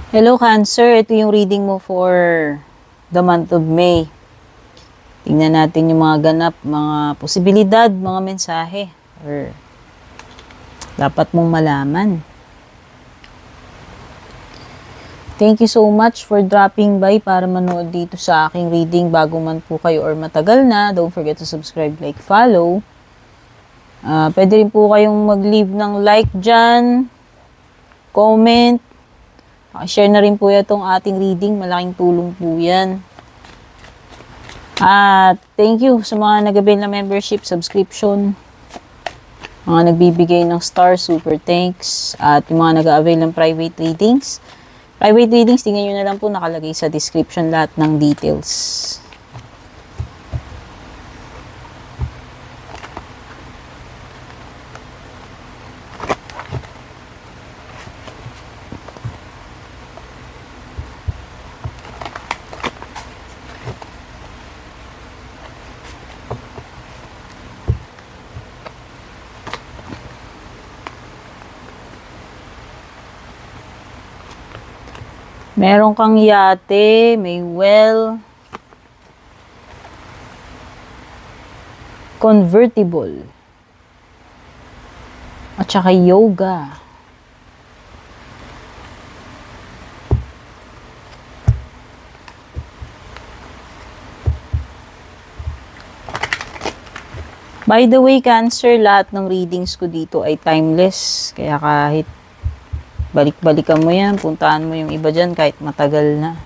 Hello Cancer, ito yung reading mo for the month of May. Tingnan natin yung mga ganap, mga posibilidad, mga mensahe or dapat mong malaman. Thank you so much for dropping by para manood dito sa aking reading bago man po kayo or matagal na. Don't forget to subscribe, like, follow. Pwede rin po kayong mag-leave ng like dyan, comment. Share na rin po itong ating reading. Malaking tulong po yan. At thank you sa mga nag-avail na membership, subscription. Mga nagbibigay ng star, super thanks. At yung mga nag-avail ng private readings. Private readings, tingnan nyo na lang po nakalagay sa description lahat ng details. Meron kang yate, may well, convertible, at saka yoga. By the way, Cancer, lahat ng readings ko dito ay timeless. Kaya kahit balik-balikan mo yan, puntaan mo yung iba dyan kahit matagal na.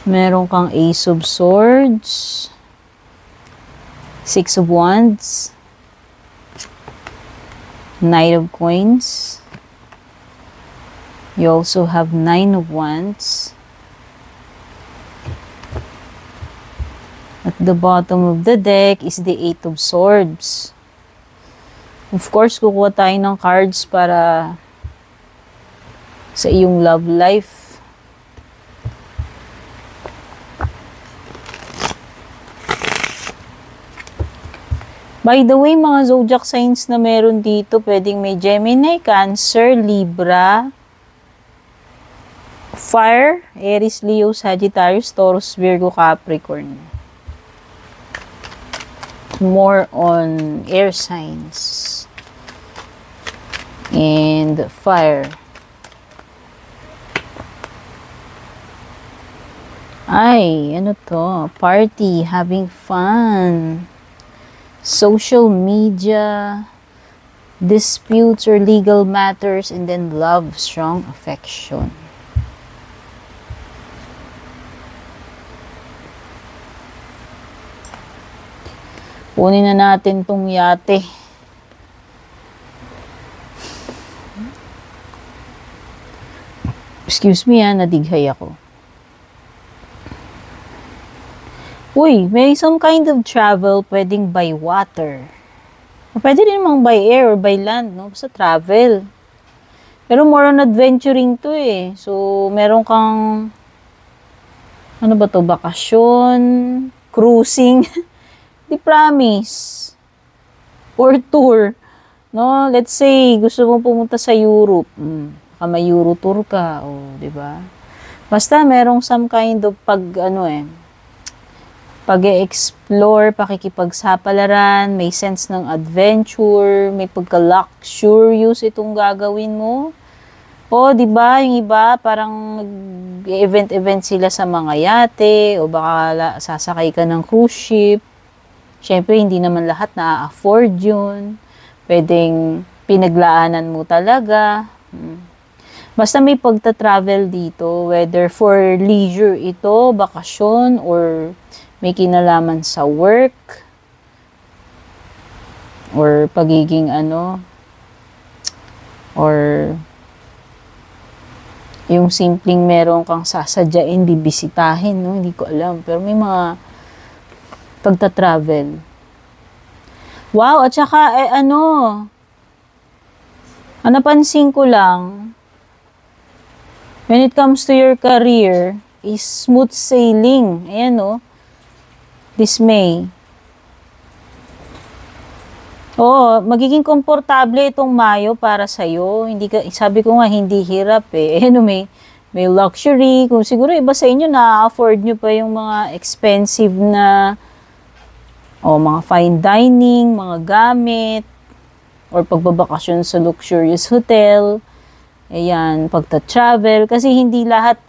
Meron kang Ace of Swords, Six of Wands, Knight of Coins. You also have Nine of Wands. At the bottom of the deck is the Eight of Swords. Of course, kukuha tayo ng cards para sa iyong love life. By the way, mga zodiac signs na meron dito, pwedeng may Gemini, Cancer, Libra, Fire, Aries, Leo, Sagittarius, Taurus, Virgo, Capricorn. More on air signs and fire. Ay, ano to? Party, having fun. Social media, disputes or legal matters, and then love, strong affection. Kunin na natin tong yate. Excuse me, nadighay ako. Uy, may some kind of travel pwedeng by water. Pwede rin namang by air or by land, no? Basta travel. Pero more on adventuring to eh. So, meron kang, ano ba to, bakasyon, cruising, di promise, or tour, no? Let's say, gusto mo pumunta sa Europe, baka may Euro tour ka, o, di ba? Basta, merong some kind of pag-e-explore, pakikipagsapalaran, may sense ng adventure, may pagka-luxurious itong gagawin mo. O, di ba, yung iba, parang event sila sa mga yate, o baka sasakay ka ng cruise ship. Siyempre, hindi naman lahat na-afford yun. Pwedeng pinaglaanan mo talaga. Basta may pagta-travel dito, whether for leisure ito, bakasyon, or may kinalaman sa work, or pagiging or yung simpleng meron kang sasadyain, bibisitahin, no? Hindi ko alam. Pero may mga pagta-travel. Wow, at saka, napansin ko lang, when it comes to your career, is smooth sailing. Ayan, no? This May. Oo, magiging komportable itong Mayo para sa'yo. Hindi ka, sabi ko nga, hindi hirap eh. Ano, may luxury. Kung siguro iba sa inyo, na-afford nyo pa yung mga expensive na, mga fine dining, mga gamit, or pagbabakasyon sa luxurious hotel. Ayan, pagta-travel. Kasi hindi lahat,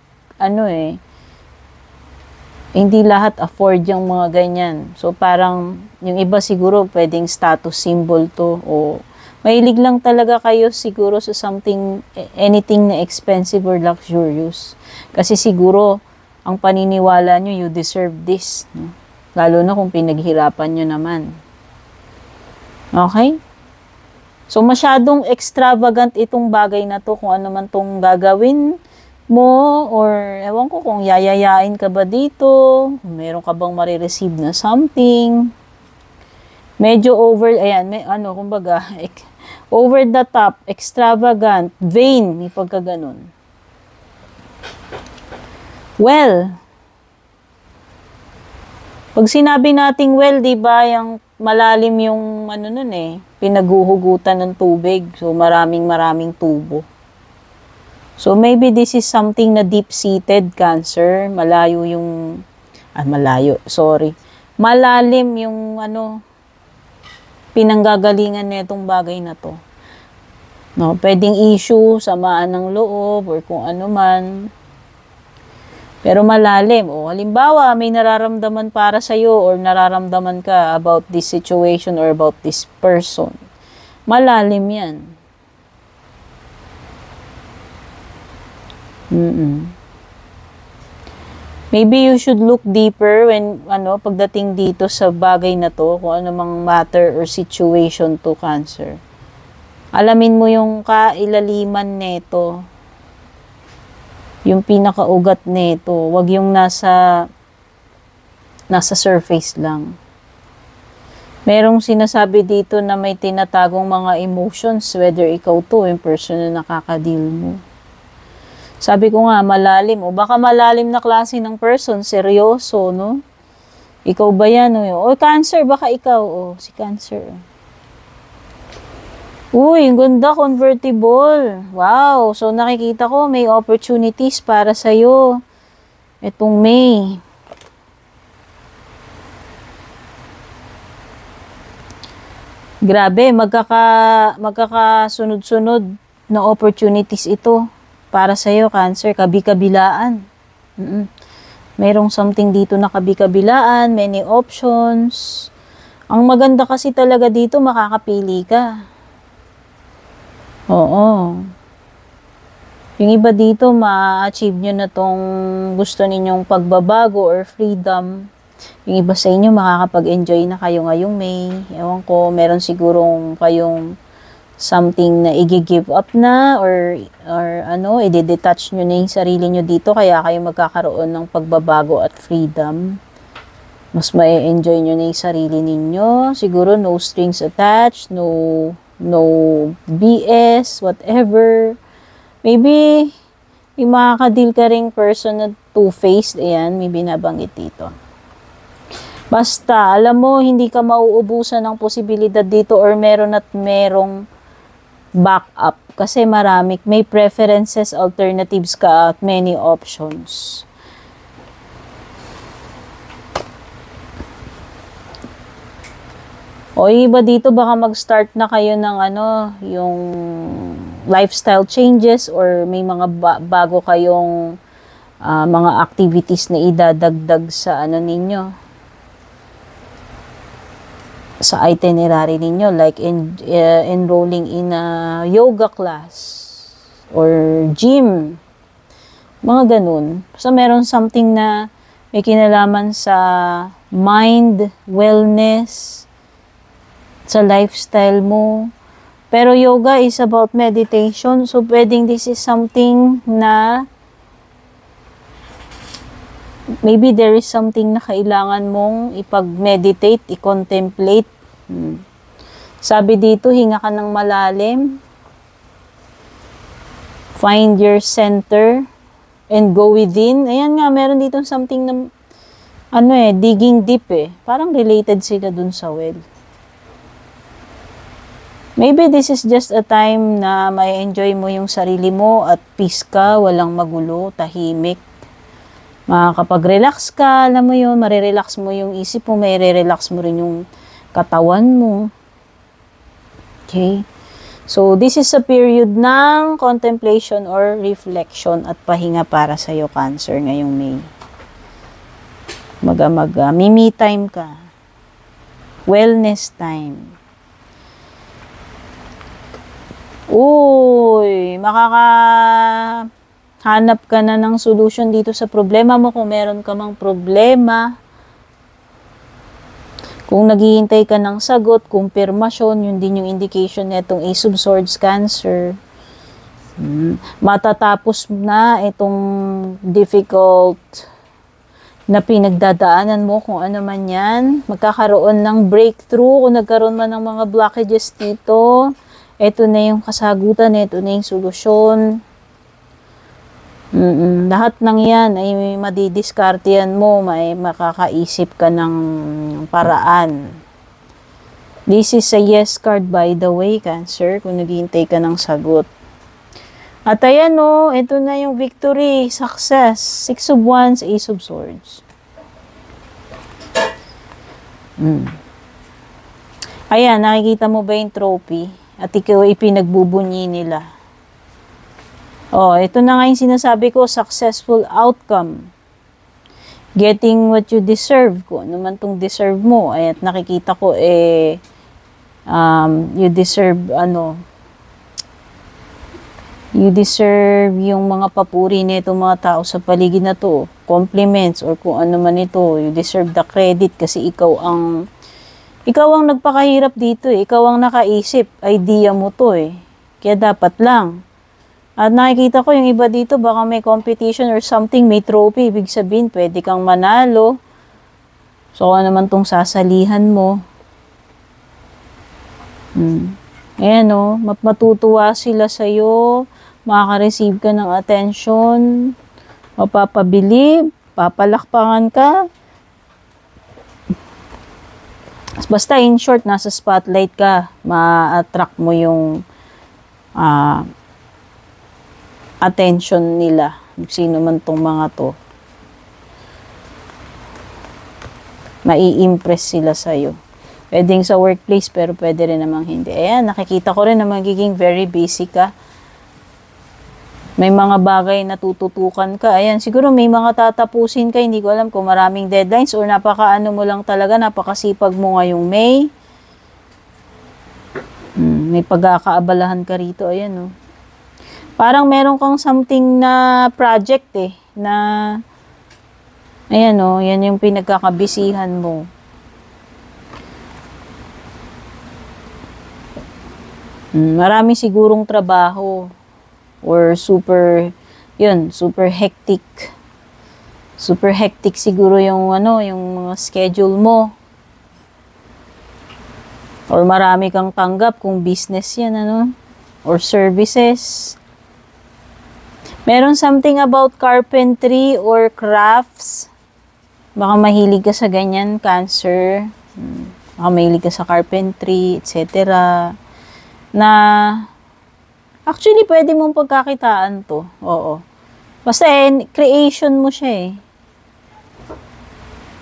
hindi lahat afford yung mga ganyan. So, parang, yung iba siguro, pwedeng status symbol to. O, mahilig lang talaga kayo siguro sa something, anything na expensive or luxurious. Kasi siguro, ang paniniwala nyo, you deserve this. No? Lalo na kung pinaghirapan nyo naman. Okay? So, masyadong extravagant itong bagay na to, kung ano man tong gagawin mo, or ewan ko kung yayayain ka ba dito, kung meron ka bang marireceive na something. Medyo over, ayan, kumbaga, over the top, extravagant, vain, may pagkaganon. Well, pag sinabi nating well, di ba, yung malalim yung, pinaguhugutan ng tubig. So, maraming tubo. So, maybe this is something na deep-seated cancer. Malalim yung, pinanggagalingan nitong bagay na to. No, pwedeng issue, samaan ng loob, or kung ano man. Pero malalim. Halimbawa, may nararamdaman para sa'yo or nararamdaman ka about this situation or about this person. Malalim yan. Maybe you should look deeper when, pagdating dito sa bagay na to, kung ano mang matter or situation to cancer. Alamin mo yung kailaliman neto. Yung pinakaugat nito, wag yung nasa surface lang. Merong sinasabi dito na may tinatagong mga emotions, whether ikaw to, yung person na nakakadeal mo. Sabi ko nga, malalim. Baka malalim na klase ng person, seryoso, no? Ikaw ba yan? Cancer, baka ikaw. Si Cancer. Uy, ang ganda, convertible. Wow, so nakikita ko may opportunities para sa'yo. Itong May. Grabe, magkakasunod-sunod na opportunities ito para sa'yo, Cancer. Kabi-kabilaan. Mayroong something dito na kabi-kabilaan, many options. Ang maganda kasi talaga dito, makakapili ka. Oo. Yung iba dito, ma-achieve nyo na tong gusto ninyong pagbabago or freedom. Yung iba sa inyo, makakapag-enjoy na kayo ngayong May. Ewan ko, meron sigurong kayong something na i-give up na or i-detach nyo na yung sarili nyo dito, kaya kayo magkakaroon ng pagbabago at freedom. Mas ma-enjoy nyo na yung sarili ninyo. Siguro, no strings attached, no BS, whatever. Maybe, yung makakadeal ka ring person na two-faced, ayan, may binabanggit dito. Basta, alam mo, hindi ka mauubusan ng posibilidad dito or merong backup. Kasi may preferences, alternatives ka at many options. O iba dito, baka mag-start na kayo ng yung lifestyle changes or may mga bago kayong mga activities na idadagdag sa ninyo. Sa itinerary ninyo, like enrolling in a yoga class or gym. Mga ganun. So, meron something na may kinalaman sa mind, wellness, sa lifestyle mo. Pero yoga is about meditation. So, pwedeng this is something na maybe there is something na kailangan mong ipag-meditate, i-contemplate. Sabi dito, hinga ka ng malalim. Find your center and go within. Ayan nga, meron dito something na digging deep eh. Parang related sila dun sa well. Maybe this is just a time na may enjoy mo yung sarili mo at peace ka, walang magulo, tahimik. Makakapag-relax ka, alam mo yun, marirelax mo yung isip mo, marirelax mo rin yung katawan mo. Okay? So, this is a period ng contemplation or reflection at pahinga para sa iyo, Cancer, ngayong May. Me time ka. Wellness time. Uy, makakahanap ka na ng solution dito sa problema mo kung meron ka mang problema. Kung naghihintay ka ng sagot, kumpirmasyon, yun din yung indication nitong Ace of Swords, Cancer. Matatapos na itong difficult na pinagdadaanan mo, kung ano man yan. Magkakaroon ng breakthrough, kung nagkaroon man ng mga blockages dito. Ito na yung kasagutan, ito na yung solusyon. Lahat ng yan ay madidiskartehan mo, may makakaisip ka ng paraan. This is a yes card, by the way, Cancer, kung naghihintay ka ng sagot. At ayan o, ito na yung victory, success, 6 of Wands, Ace of Swords. Ayan, nakikita mo ba yung trophy? At ikaw ay pinagbubunyi nila. Oh, ito na nga yung sinasabi ko, successful outcome. Getting what you deserve. Kung ano man itong deserve mo. At nakikita ko, you deserve, you deserve yung mga papuri nito mga tao sa paligid na to. Compliments or kung ano man ito. You deserve the credit kasi ikaw ang nagpakahirap dito eh. Ikaw ang nakaisip. Idea mo to eh. Kaya dapat lang. At nakikita ko yung iba dito, baka may competition or something, may trophy. Ibig sabihin, pwede kang manalo. So, ano naman tong sasalihan mo. Ayan o, matutuwa sila sa'yo. Makaka-receive ka ng attention. Mapapabilib. Papalakpangan ka. Basta in short, nasa spotlight ka, ma-attract mo yung attention nila. Sino man tong mga to. Mai-impress sila sa'yo. Pwedeng sa workplace, pero pwede rin namang hindi. Ayan, nakikita ko rin na magiging very busy ka. May mga bagay na tututukan ka. Ayan, siguro may mga tatapusin ka. Hindi ko alam kung maraming deadlines or napakaano mo lang talaga, napakasipag mo ngayong May. May pagkakaabalahan ka rito. Ayan, oh. Parang meron kang something na project eh. Na, ayan, oh. Yan yung pinagkakabisihan mo. Marami sigurong trabaho. Or super hectic. Super hectic siguro yung yung mga schedule mo. Or marami kang tanggap kung business yan, or services. Meron something about carpentry or crafts. Baka mahilig ka sa ganyan, Cancer. Baka mahilig ka sa carpentry, etc. Na actually, pwede mong pagkakitaan to. Oo. Basta creation mo siya eh.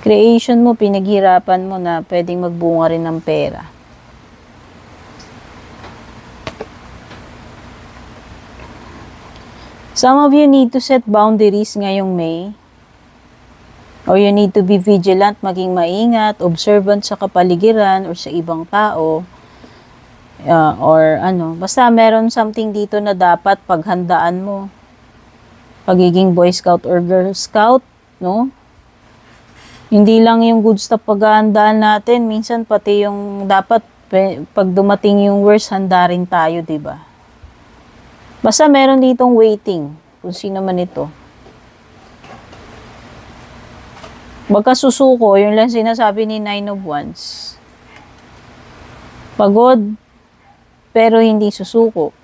Creation mo, pinaghirapan mo na pwedeng magbunga rin ng pera. Some of you need to set boundaries ngayong May. Or you need to be vigilant, maging maingat, observant sa kapaligiran or sa ibang tao. Basta meron something dito na dapat paghandaan mo. Pagiging Boy Scout or Girl Scout, no? Hindi lang yung good stuff paghahandaan natin, minsan pati yung dapat pag dumating yung worst, handa rin tayo, diba? Basta meron ditong waiting, kung sino man ito. Baka susuko, yun lang sinasabi ni Nine of Wands. Pagod, pero hindi susuko.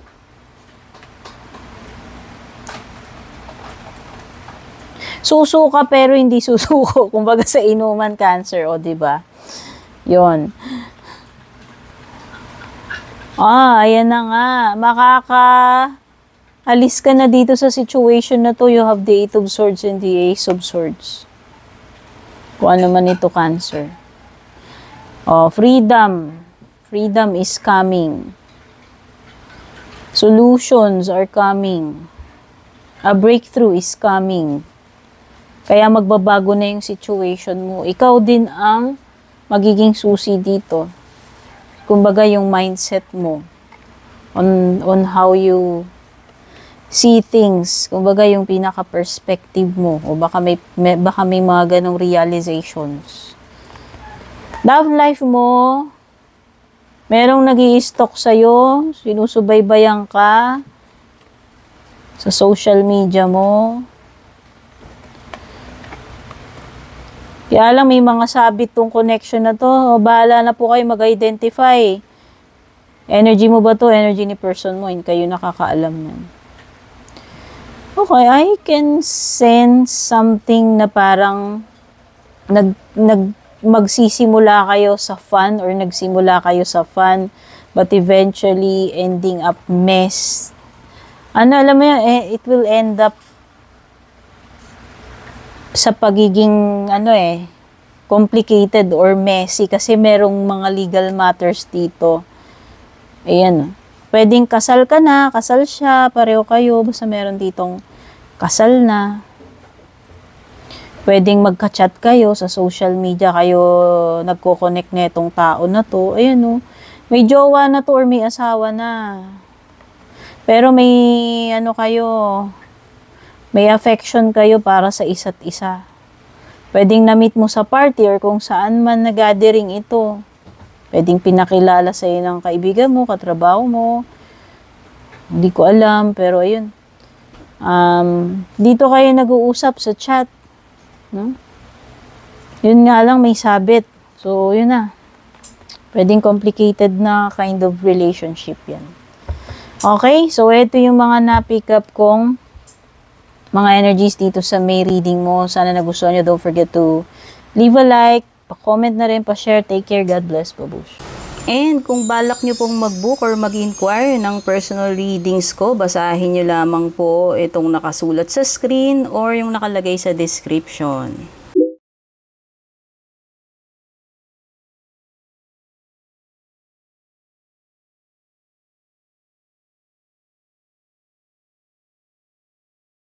Susuka pero hindi susuko. Kumbaga sa inuman, Cancer, o diba? Yon. Ayan na nga. Alis ka na dito sa situation na to. You have the 8 of Swords and the Ace of Swords. Kung ano man ito, Cancer. Freedom. Freedom is coming. Solutions are coming. A breakthrough is coming. Kaya magbabago na yung situation mo. Ikaw din ang magiging susi dito. Kumbaga yung mindset mo on how you see things. Kumbaga yung pinaka-perspective mo. O baka may mga ganong realizations. Love life mo, merong nag-i-stalk sa'yo, sinusubaybayan ka sa social media mo. Kaya lang may mga sabit tong connection na to. Bahala na po kayo mag-identify. Energy mo ba to? Energy ni person mo. Hindi kayo nakakaalam yan. Okay, I can sense something na parang magsisimula kayo sa fun or nagsimula kayo sa fun but eventually ending up mess. Alam mo yan, it will end up sa pagiging complicated or messy kasi merong mga legal matters dito. Ayan. Pwedeng kasal ka na, kasal siya, pareho kayo, basta meron ditong kasal na. Pwedeng magka-chat kayo sa social media, kayo nagko-connect na itong tao na to. Ayan may jowa na to or may asawa na. Pero may may affection kayo para sa isa't isa. Pwedeng na-meet mo sa party or kung saan man na-gathering ito. Pwedeng pinakilala sa iyo ng kaibigan mo, katrabaho mo. Hindi ko alam, pero ayun. Dito kayo nag-uusap sa chat. No? Yun nga lang, may sabit. So, yun na. Pwedeng complicated na kind of relationship yan. Okay, so ito yung mga na-pick up kong mga energies dito sa May reading mo. Sana nagustuhan nyo. Don't forget to leave a like, pa-comment na rin, pa-share. Take care. God bless. Babush. And kung balak nyo pong mag-book or mag-inquire ng personal readings ko, basahin nyo lamang po itong nakasulat sa screen or yung nakalagay sa description.